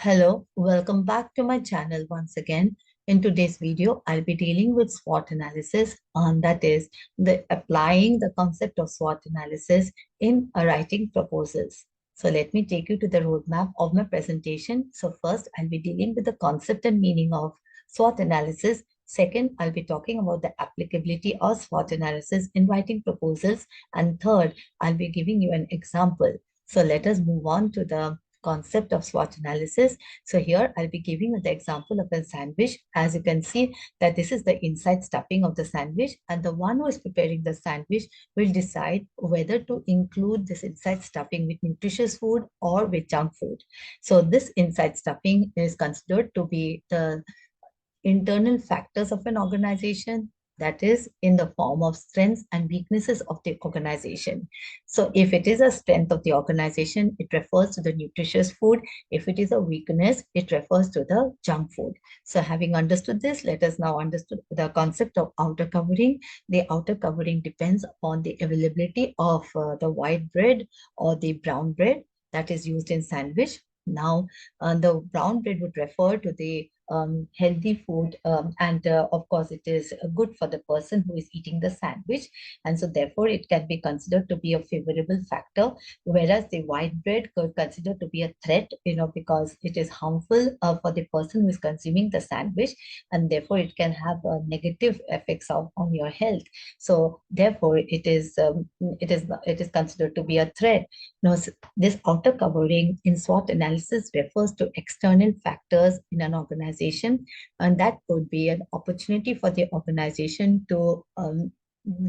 Hello, welcome back to my channel once again. In today's video, I'll be dealing with SWOT analysis, and that is applying the concept of SWOT analysis in writing proposals. So let me take you to the roadmap of my presentation. So first, I'll be dealing with the concept and meaning of SWOT analysis. Second, I'll be talking about the applicability of SWOT analysis in writing proposals. And third, I'll be giving you an example. So let us move on to the concept of SWOT analysis. So here I'll be giving you the example of a sandwich. As you can see that this is the inside stuffing of the sandwich, and the one who is preparing the sandwich will decide whether to include this inside stuffing with nutritious food or with junk food. So this inside stuffing is considered to be the internal factors of an organization, that is in the form of strengths and weaknesses of the organization. So if it is a strength of the organization, it refers to the nutritious food. If it is a weakness, it refers to the junk food. So having understood this, let us now understand the concept of outer covering. The outer covering depends upon the availability of the white bread or the brown bread that is used in sandwich. Now, the brown bread would refer to the healthy food, and of course, it is good for the person who is eating the sandwich, and so therefore it can be considered to be a favorable factor. Whereas the white bread could consider to be a threat, because it is harmful for the person who is consuming the sandwich, and therefore it can have negative effects on your health. So therefore, it is considered to be a threat. Now, this outer covering in SWOT analysis refers to external factors in an organization, and that could be an opportunity for the organization to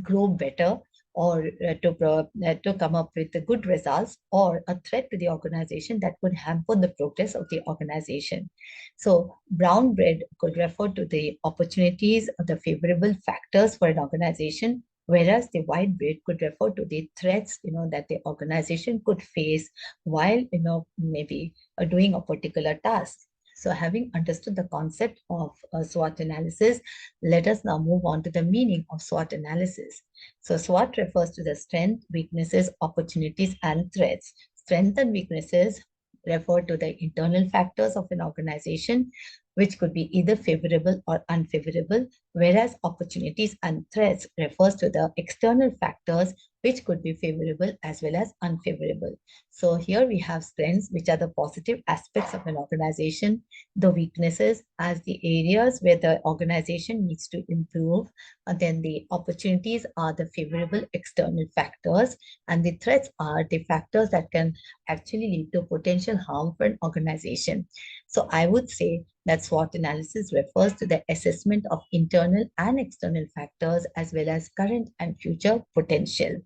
grow better, or to come up with the good results, or a threat to the organization that could hamper the progress of the organization. So brown bread could refer to the opportunities or the favorable factors for an organization, whereas the white bread could refer to the threats that the organization could face while maybe doing a particular task. So having understood the concept of SWOT analysis, let us now move on to the meaning of SWOT analysis. So SWOT refers to the strength, weaknesses, opportunities, and threats. Strengths and weaknesses refer to the internal factors of an organization, which could be either favorable or unfavorable, whereas opportunities and threats refers to the external factors, which could be favorable as well as unfavorable. So here we have strengths, which are the positive aspects of an organization, the weaknesses as the areas where the organization needs to improve, and then the opportunities are the favorable external factors, and the threats are the factors that can actually lead to potential harm for an organization. So I would say that SWOT analysis refers to the assessment of internal and external factors as well as current and future potential.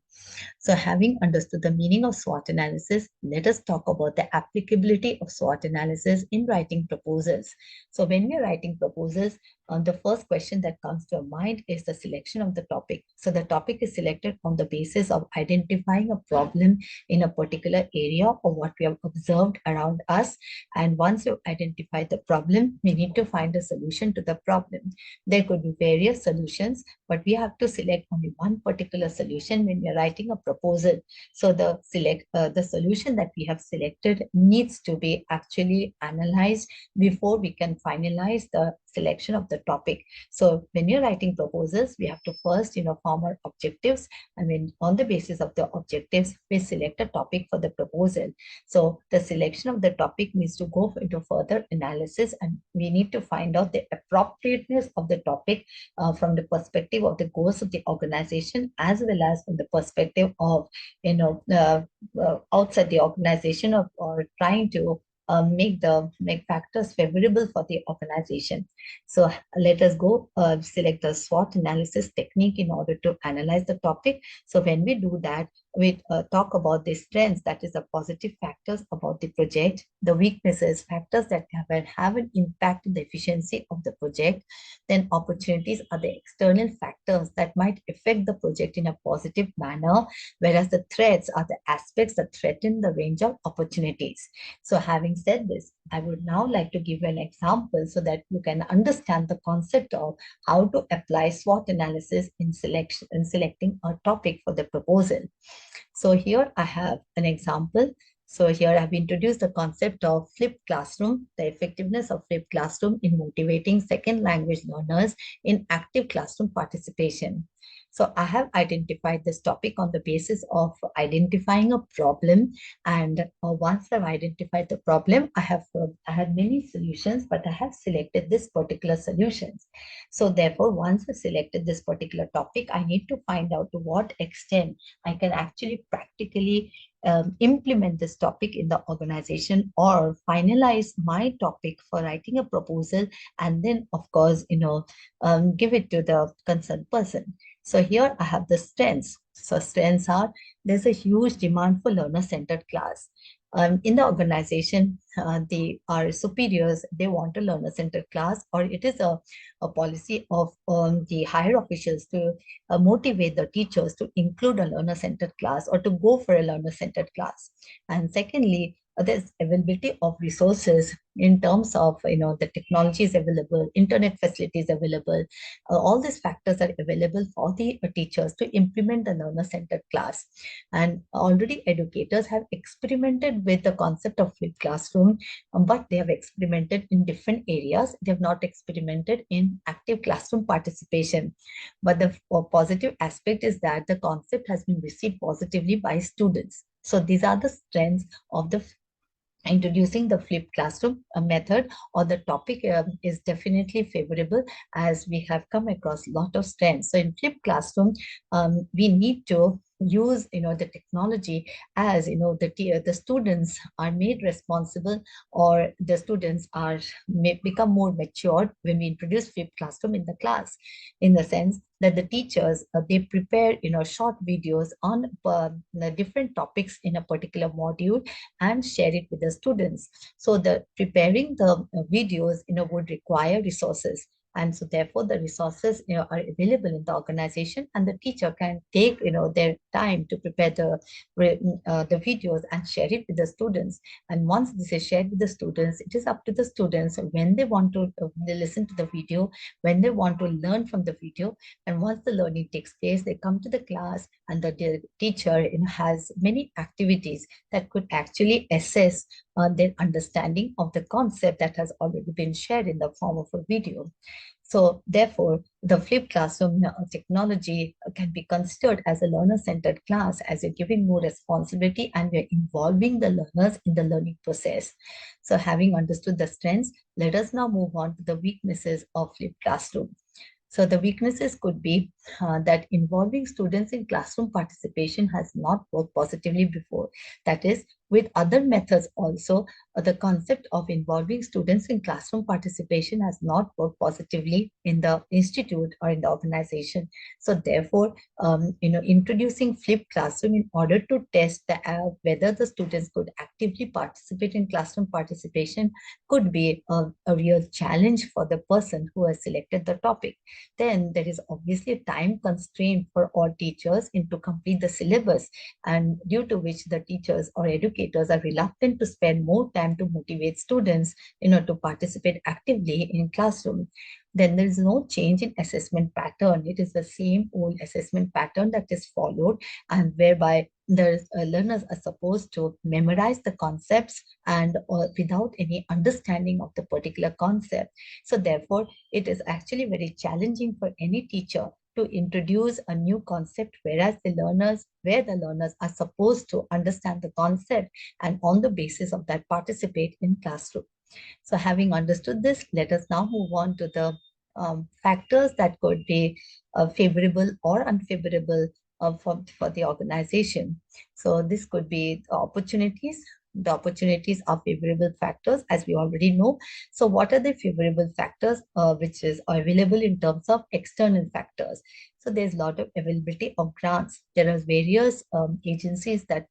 So having understood the meaning of SWOT analysis, let us talk about the applicability of SWOT analysis in writing proposals. So when we are writing proposals, the first question that comes to our mind is the selection of the topic. So the topic is selected on the basis of identifying a problem in a particular area or what we have observed around us. And once you identify the problem, we need to find a solution to the problem. There could be various solutions, but we have to select only one particular solution when we are writing a proposal. So the solution that we have selected needs to be actually analyzed before we can finalize the selection of the topic. So when you're writing proposals, we have to first, form our objectives, and then on the basis of the objectives, we select a topic for the proposal. So the selection of the topic needs to go into further analysis, and we need to find out the appropriateness of the topic from the perspective of the goals of the organization, as well as from the perspective of outside the organization, or trying to make factors favorable for the organization. So let us go select the SWOT analysis technique in order to analyze the topic. So when we do that, we talk about the strengths, that is the positive factors about the project, the weaknesses, factors that have an impact on the efficiency of the project. Then opportunities are the external factors that might affect the project in a positive manner, whereas the threats are the aspects that threaten the range of opportunities. So having said this, I would now like to give you an example so that you can understand the concept of how to apply SWOT analysis in selecting a topic for the proposal. So here I have an example. So here I've introduced the concept of flipped classroom, the effectiveness of flipped classroom in motivating second language learners in active classroom participation. So I have identified this topic on the basis of identifying a problem. And once I've identified the problem, I had many solutions, but I have selected this particular solutions. So therefore, once I selected this particular topic, I need to find out to what extent I can actually practically implement this topic in the organization or finalize my topic for writing a proposal, and then of course give it to the concerned person. So here I have the strengths. So strengths are, there's a huge demand for learner-centered class. In the organization, our superiors, they want a learner-centered class, or it is a policy of the higher officials to motivate the teachers to include a learner-centered class or to go for a learner-centered class. And secondly, there's availability of resources in terms of the technologies available, internet facilities available. All these factors are available for the teachers to implement the learner-centered class. And already educators have experimented with the concept of flipped classroom, but they have experimented in different areas. They have not experimented in active classroom participation. But the positive aspect is that the concept has been received positively by students. So these are the strengths of the introducing the flipped classroom method, or the topic is definitely favorable, as we have come across a lot of strengths. So in flipped classroom, we need to use the technology, as the students are made responsible, or the students are may become more matured when we introduce flipped classroom in the class, in the sense that the teachers they prepare short videos on the different topics in a particular module and share it with the students. So the preparing the videos would require resources, and so therefore the resources are available in the organization, and the teacher can take their time to prepare the videos and share it with the students. And once this is shared with the students, it is up to the students when they want to they listen to the video, when they want to learn from the video. And once the learning takes place, they come to the class, and the teacher has many activities that could actually assess their understanding of the concept that has already been shared in the form of a video. So therefore, the flipped classroom technology can be considered as a learner-centered class, as you're giving more responsibility and you're involving the learners in the learning process. So having understood the strengths, let us now move on to the weaknesses of flipped classroom. So the weaknesses could be that involving students in classroom participation has not worked positively before. That is, with other methods also, the concept of involving students in classroom participation has not worked positively in the institute or in the organization. So therefore, introducing flipped classroom in order to test whether the students could actively participate in classroom participation could be a real challenge for the person who has selected the topic. Then there is obviously a time constraint for all teachers to complete the syllabus, and due to which the teachers or educators are reluctant to spend more time to motivate students to participate actively in classroom. Then there is no change in assessment pattern. It is the same old assessment pattern that is followed, and whereby the learners are supposed to memorize the concepts and without any understanding of the particular concept. So therefore, it is actually very challenging for any teacher to introduce a new concept, whereas where the learners are supposed to understand the concept and on the basis of that participate in classroom. So having understood this, let us now move on to the factors that could be favorable or unfavorable for the organization. So this could be opportunities. The opportunities are favorable factors, as we already know. So what are the favorable factors which is available in terms of external factors? So there's a lot of availability of grants. There are various agencies that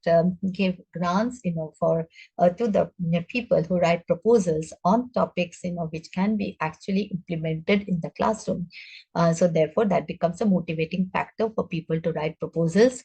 give grants, for to the people who write proposals on topics, which can be actually implemented in the classroom. So therefore, that becomes a motivating factor for people to write proposals.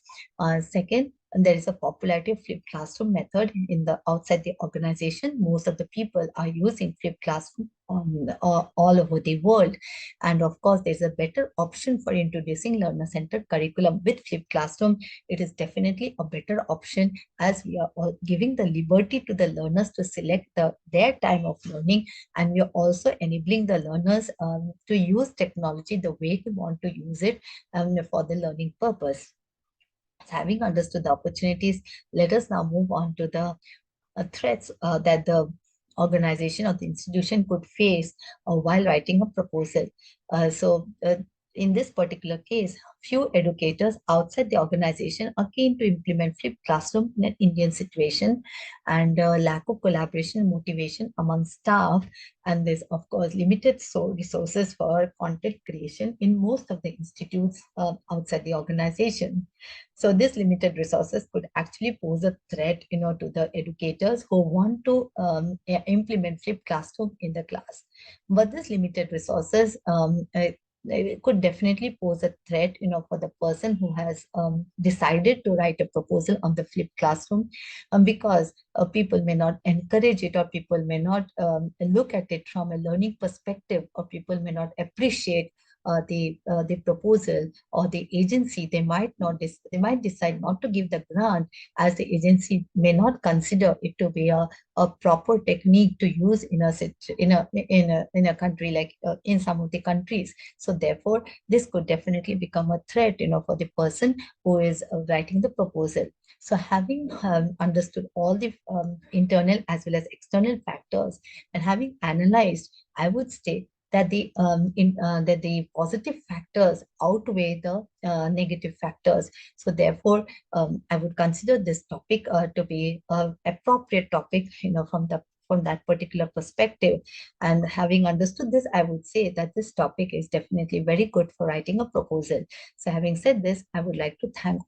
Second, And there is a popularity of flipped classroom method in the outside the organization. Most of the people are using flipped classroom all over the world. And of course, there's a better option for introducing learner-centered curriculum with flipped classroom. It is definitely a better option, as we are all giving the liberty to the learners to select their time of learning, and we are also enabling the learners to use technology the way they want to use it for the learning purpose. Having understood the opportunities, let us now move on to the threats that the organization or the institution could face while writing a proposal. In this particular case, few educators outside the organization are keen to implement flipped classroom in an Indian situation, and lack of collaboration and motivation among staff. And there's, of course, limited resources for content creation in most of the institutes outside the organization. So this limited resources could actually pose a threat, to the educators who want to implement flipped classroom in the class. But this limited resources it could definitely pose a threat, for the person who has decided to write a proposal on the flipped classroom, because people may not encourage it, or people may not look at it from a learning perspective, or people may not appreciate the proposal, or the agency, they might decide not to give the grant, as the agency may not consider it to be a proper technique to use in a country, like in some of the countries. So therefore, this could definitely become a threat, for the person who is writing the proposal. So having understood all the internal as well as external factors, and having analyzed, I would state that the positive factors outweigh the negative factors. So therefore, I would consider this topic to be an appropriate topic, from that particular perspective. And having understood this, I would say that this topic is definitely very good for writing a proposal. So having said this, I would like to thank